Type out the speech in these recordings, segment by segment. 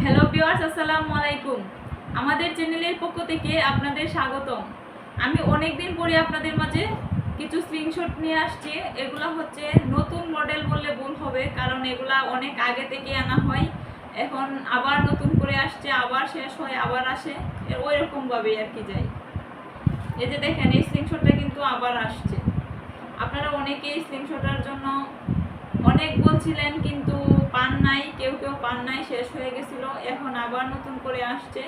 Hello viewers, আসসালামু আলাইকুম। আমাদের চ্যানেলের পক্ষ থেকে আপনাদের স্বাগতম। আমি অনেক দিন পরে আপনাদের মাঝে কিছু স্ক্রিনশট নিয়ে আসছি। এগুলো হচ্ছে নতুন মডেল বললে ভুল হবে, কারণ এগুলা অনেক আগে থেকে আনা হয়। এখন আবার নতুন করে আসছে, আবার শেষ হয়, আবার আসে, ওই রকমভাবেই আর কি যায়। এই যে দেখেন, এই স্ক্রিনশটটা কিন্তু আবার আসছে। আপনারা অনেকেই স্ক্রিনশটের জন্য অনেক বলছিলেন, কিন্তু পান নাই, কেউ কেউ পান নাই, শেষ হয়ে গেছিল। এখন আবার নতুন করে আসছে।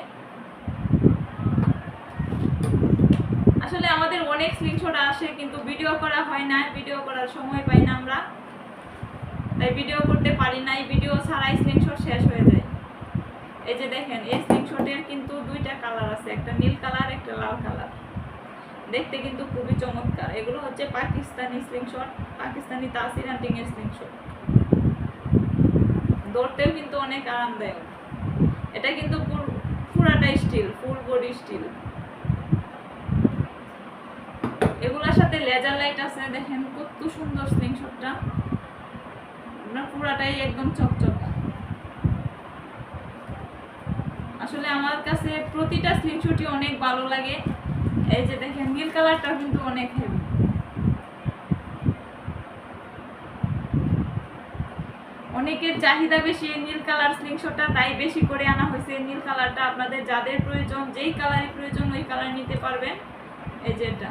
আসলে আমাদের অনেক স্ক্রিনশট আসে, কিন্তু ভিডিও করা হয় না, ভিডিও করার সময় পাই না আমরা, তাই ভিডিও করতে পারি নাই। ভিডিও ছাড়াই স্ক্রিনশট শেষ হয়ে যায়। এই যে দেখেন, এই স্ক্রিনশটের কিন্তু দুইটা কালার আছে, একটা নীল কালার, একটা লাল কালার। দেখতে কিন্তু খুবই চমৎকার। এগুলো হচ্ছে পাকিস্তানি স্ক্রিনশট, পাকিস্তানি তাসির হান্টিং এর স্ক্রিনশট। ধরতেও কিন্তু অনেক আরামদায়ক। এটা কিন্তু পুরাটাই স্টিল, ফুল বডি স্টিল। এগুলোর সাথে লেজার লাইট আছে। দেখেন কত সুন্দর স্ক্রিনশটটা, পুরাটাই একদম চকচকা। আসলে আমার কাছে প্রতিটা স্ক্রিনশটই অনেক ভালো লাগে। এই যে দেখেন, নীল কালারটা কিন্তু অনেক হেভি। অনেকের চাহিদা বেশি নীল কালার স্ক্রিনশটটা, তাই বেশি করে আনা হয়েছে নীল কালারটা। আপনাদের যাদের প্রয়োজন, যেই কালারই প্রয়োজন ওই কালার নিতে পারবেন। এই যে এটা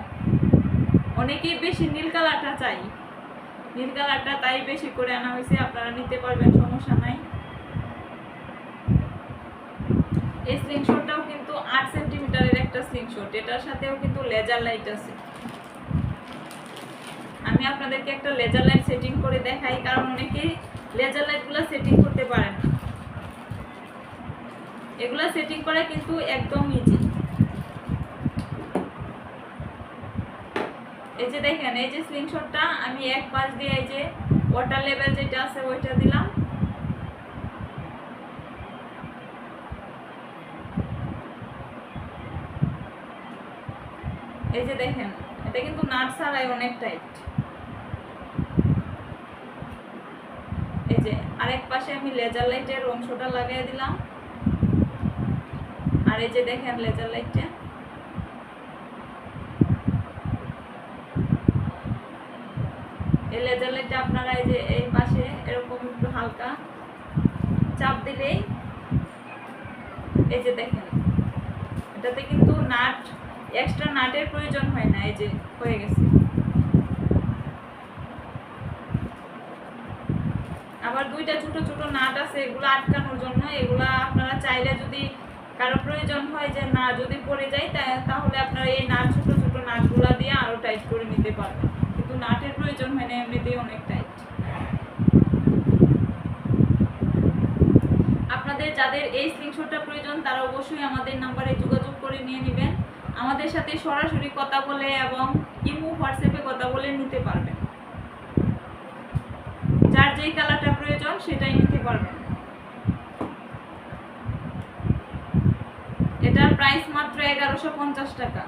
অনেকেই বেশি নীল কালারটা চাই, নীল কালারটা তাই বেশি করে আনা হয়েছে। আপনারা নিতে পারবেন, সমস্যা নাই। এই স্ক্রিনশটটাও কিন্তু 8 সেন্টিমিটারের একটা স্ক্রিনশট। এটার সাথেও কিন্তু লেজার লাইট আছে। আমি আপনাদেরকে একটা লেজার লাইট সেটিং করে দেখাই, কারণ অনেকেই লেজার লাইটগুলো সেটিং করতে পারেন না। এগুলা সেটিং করা কিন্তু একদম ইজি। এই যে দেখেন, এই যে স্ক্রিনশটটা আমি এক পাশ দিয়ে এই যে ওয়াটার লেভেল যেটা আছে ওইটা দিলাম। এই যে দেখেন, এটা কিন্তু নাট ছাড়াই অনেক টাইট। এই যে আরেক পাশে আমি লেজার লাইটের অংশটা লাগিয়ে দিলাম। আর এই যে দেখেন লেজার লাইটটা, এই লেজার লাইটটা আপনারা এই যে এই পাশে এরকম একটু হালকা চাপ দিলেই এই যে দেখেন, এটাতে কিন্তু নাট, এক্সট্রা নাটের প্রয়োজন হয় না। এই যে হয়ে গেছে। আবার দুইটা ছোট ছোট নাট আছে, এগুলো আটকানোর জন্য। এগুলা আপনারা চাইলে, যদি কারো প্রয়োজন হয় যে না যদি পড়ে যায়, তাহলে আপনারা এই নাট, ছোট ছোট নাটগুলা দিয়ে আরো টাইট করে নিতে পারবেন, কিন্তু নাটের প্রয়োজন হয় না, এমনিতেই অনেক টাইট। আপনাদের যাদের এই স্ক্রিনশটটা প্রয়োজন, তারা অবশ্যই আমাদের নাম্বারে যোগাযোগ করে নিয়ে নেবেন। আমাদের সাথে সরাসরি কথা বলে এবং ইমো, হোয়াটসঅ্যাপে কথা বলে নিতে পারবেন। যার যেই কালারটা প্রয়োজন সেটাই নিতে পারবেন। এটার প্রাইস মাত্র 1150 টাকা।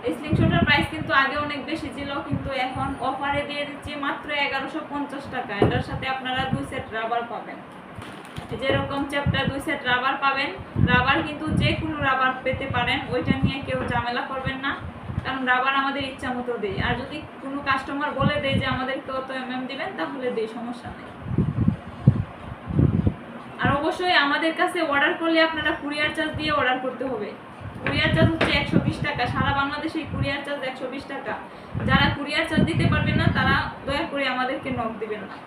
এই স্ক্রিনশটের প্রাইস কিন্তু আগে অনেক বেশি ছিল, কিন্তু এখন অফারে দিয়ে দিচ্ছি মাত্র 1150 টাকা। এটার সাথে আপনারা 2 সেট রাবার পাবেন। যেরকম চ্যাপ্টার 2 সেট রাবার পাবেন। রাবার কিন্তু যে কোনো রাবার পেতে পারেন, ওইটা নিয়ে কেউ ঝামেলা করবেন না, কারণ রাবার আমাদের ইচ্ছা মতো দেয়। আর যদি কোনো কাস্টমার বলে দেয় যে আমাদের কত এমএম দিবেন, তাহলে দেয়, সমস্যা নেই। আর অবশ্যই আমাদের কাছে অর্ডার করলে আপনারা কুরিয়ার চার্জ দিয়ে অর্ডার করতে হবে। কুরিয়ার চার্জ হচ্ছে 120 টাকা। সারা বাংলাদেশে কুরিয়ার চার্জ 120 টাকা। যারা কুরিয়ার চার্জ দিতে পারবেন না, তারা দয়া করে আমাদেরকে নক দিবেন না।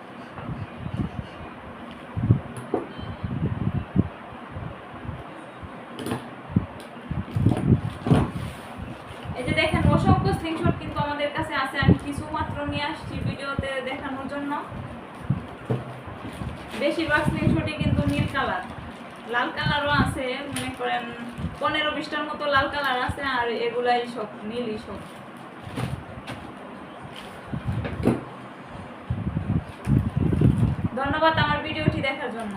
এই যে দেখেন, অসংখ্য স্ক্রিনশট কিন্তু আমাদের কাছে আছে। আমি কিছু মাত্র নিয়ে আসছি ভিডিওতে দেখানোর জন্য। বেশিরভাগ স্ক্রিনশটই কিন্তু নীল কালার, লাল কালারও আছে। মনে করেন 15-20টার মতো লাল কালার আছে, আর এগুলাই সব নীলই সব। ধন্যবাদ আমার ভিডিওটি দেখার জন্য।